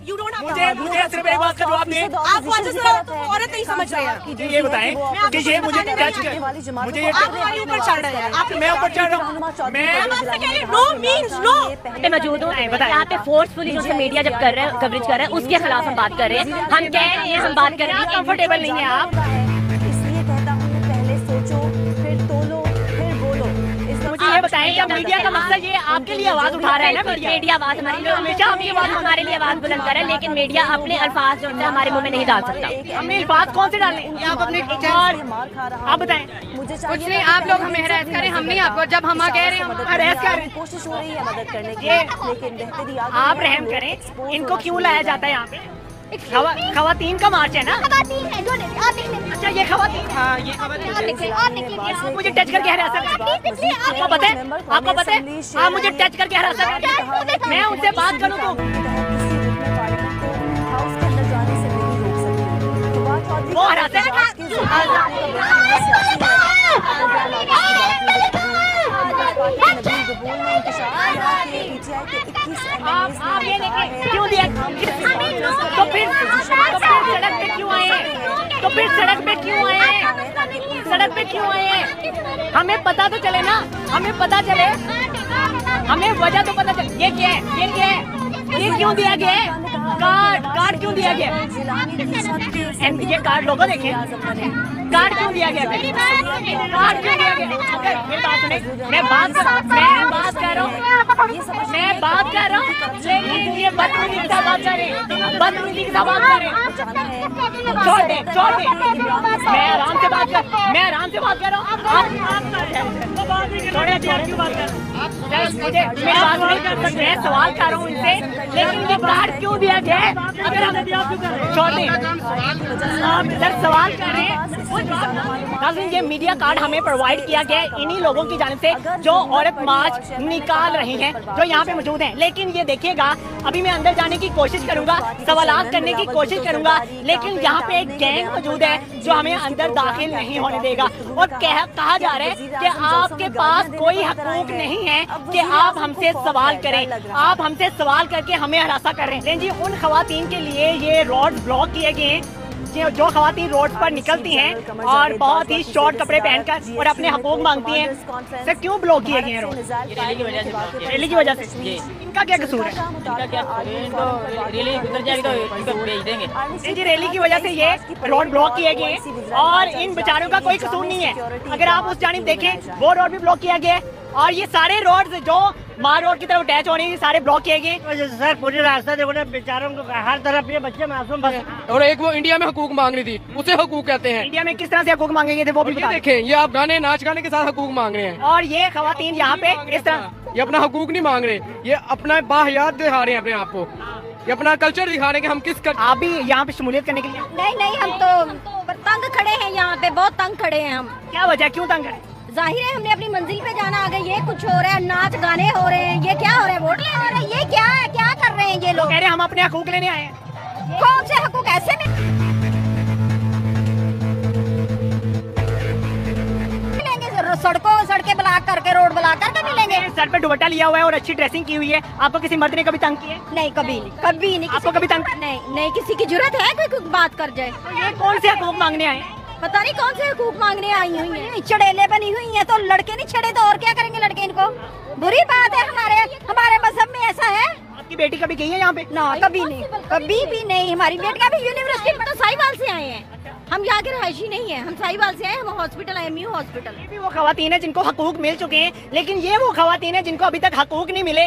You don't have मुझे सिर्फ एक बात का जवाब दें। आप वजह से औरत नहीं समझ रहे हैं। ये बताएं कि ये मुझे टच कर, मुझे ये आप ऊपर चढ़ रहे हैं। मैं ऊपर चढ़ रहा हूँ, मैं नो मीन्स नो। मौजूद हूँ यहाँ पे फोर्सफुली जो मीडिया जब कर रहे हैं कवरेज कर रहे हैं उसके खिलाफ हम बात कर रहे हैं। हम कह रहे हैं, हम बात कर रहे हैं, कंफर्टेबल नहीं है आप। इसलिए कहता हूँ पहले सोचो फिर तोलो फिर बोलो। मुझे ये बताएं कि मीडिया का मकसद ये आपके लिए आवाज उठा रहा है ना, मीडिया आवाज हमारी लिए हमेशा अपनी आवाज हमारे लिए आवाज बुलंद कर रहा है, लेकिन मीडिया अपने अल्फाज जो है हमारे मुंह में नहीं डाल सकता। हमने अल्फाज कौन से डालने? आप अपने आप बताएं। कुछ नहीं, आप लोग हमें हरास करें, हम नहीं आपको। जब हम कह रहे हैं हरास कर रहे हैं, कोशिश हो रही है मदद करने की, लेकिन आप रहम करें। इनको क्यों लाया जाता है यहाँ पे? खवातीन का मार्च है ना? अच्छा ये खवातीन, हाँ ये आप मुझे टच करके हरासा करें। आपको पता है, आपको पता है आप मुझे टच करके हरासा करें, मैं उनसे बात करूँ तो वो हरासा आप ये देखिए क्यों दिया, तो फिर सड़क पे क्यों आए? तो फिर सड़क पे क्यों आए? सड़क पे क्यों आए? हमें पता तो चले ना, हमें पता चले, हमें वजह तो पता चले। ये क्या है? ये क्या है? ये क्यों दिया गया है? कार्ड क्यों दिया गया? ये कार्ड लोगों देखे, कार्ड क्यों दिया गया? कार्ड क्यों दिया गया? ये बात सुने, मैं बात कर रहा हूँ, लेकिन ये बदतमीजी के साथ बात कर रहे हैं, बदतमीजी के साथ बात कर रहे हैं। छोड़ दे, मैं आराम से बात कर रहा हूँ। मुझे मैं सवाल कर रहा हूँ इनसे, लेकिन ये कार्ड क्यों दिया गया है? अगर हम छोड़ दें, सर सवाल कर रहे हैं, ये मीडिया कार्ड हमें प्रोवाइड किया गया है इन्हीं लोगों की जानिब से जो औरत मार्च निकाल रही हैं, जो यहाँ पे मौजूद हैं। लेकिन ये देखिएगा, अभी मैं अंदर जाने की कोशिश करूंगा, सवालात करने की कोशिश करूंगा, लेकिन यहाँ पे एक गैंग मौजूद है जो हमें अंदर दाखिल नहीं होने देगा। और कहा जा रहा है कि आपके पास कोई हकूक नहीं है कि आप हमसे सवाल करें, आप हमसे सवाल करके हमें हरासा कर रहे हैं। जी, उन खवातीन के लिए ये रोड ब्लॉक किए गए हैं जो खवातीन रोड पर निकलती हैं और बहुत ही शॉर्ट कपड़े पहनकर और अपने हकूक मांगती हैं। सर क्यों ब्लॉक किए गए हैं रोड? रैली की वजह से। इनका क्या कसूर है? रैली गुजर जाएगी तो इनको भेज देंगे। जी, रैली की वजह से ये रोड ब्लॉक किए गए हैं और इन बेचारों का कोई कसूर नहीं है। अगर आप उस जानिब देखें, वो रोड भी ब्लॉक किया गया है और ये सारे रोड जो मार रोड की तरफ अटैच हो रही है सारे ब्लॉक किए गए। सर पूरी रास्ता देखो ना, बेचारों को हर तरफ ये बच्चे मासूम बस। और एक वो इंडिया में हकूक मांग रही थी, उसे हकूक कहते हैं। इंडिया में किस तरह से हकूक मांगे गए थे वो भी ये देखें, ये आप गाने नाच गाने के साथ हकूक मांग रहे हैं। और ये खवातीन यहाँ पे इस तरह, ये अपना हकूक नहीं मांग रहे, ये अपना बाहयात दिखा रहे हैं अपने आप को, ये अपना कल्चर दिखा रहे हैं कि हम किस आप भी यहाँ पे शमूलियत करने के लिए? नहीं, हम तो तंग खड़े हैं, यहाँ पे बहुत तंग खड़े हैं हम। क्या वजह, क्यों तंग खड़े? जाहिर है हमने अपनी मंजिल पे जाना, आगे ये कुछ हो रहा है, नाच गाने हो रहे हैं, ये क्या हो रहा है, वोट ले हो रहा है, ये क्या है, क्या कर रहे हैं ये लोग? कह रहे हैं हम अपने हकूक लेने आए हैं। कौन से हकूक? ऐसे में मिलेंगे, सड़कें ब्लॉक करके, रोड ब्लॉक करके मिलेंगे। सर पे दुपट्टा लिया हुआ है और अच्छी ड्रेसिंग की हुई है, आपको किसी मर्द ने कभी तंग किया? नहीं, कभी नहीं। आपको कभी तंग? नहीं, किसी की जरूरत है कोई बात कर जाए? ये कौन से हकूक मांगने आए? पता नहीं कौन से हकूक मांगने आई हुई हैं। चढ़ेले बनी हुई हैं तो लड़के नहीं छड़े तो और क्या करेंगे लड़के इनको? बुरी बात है, हमारे मजहब में ऐसा है। आपकी बेटी कभी गई है यहाँ पे? ना, कभी नहीं, कभी भी नहीं। हमारी बेटी अभी यूनिवर्सिटी में तो साहिवाल से आए हैं, हम यहाँ के रहायशी नहीं है, हम साहिवाल से आए, हम हॉस्पिटल MU हॉस्पिटल। ये भी वो खवातीन है जिनको हकूक मिल चुके हैं, लेकिन ये वो खवातीन है जिनको अभी तक हकूक नहीं मिले।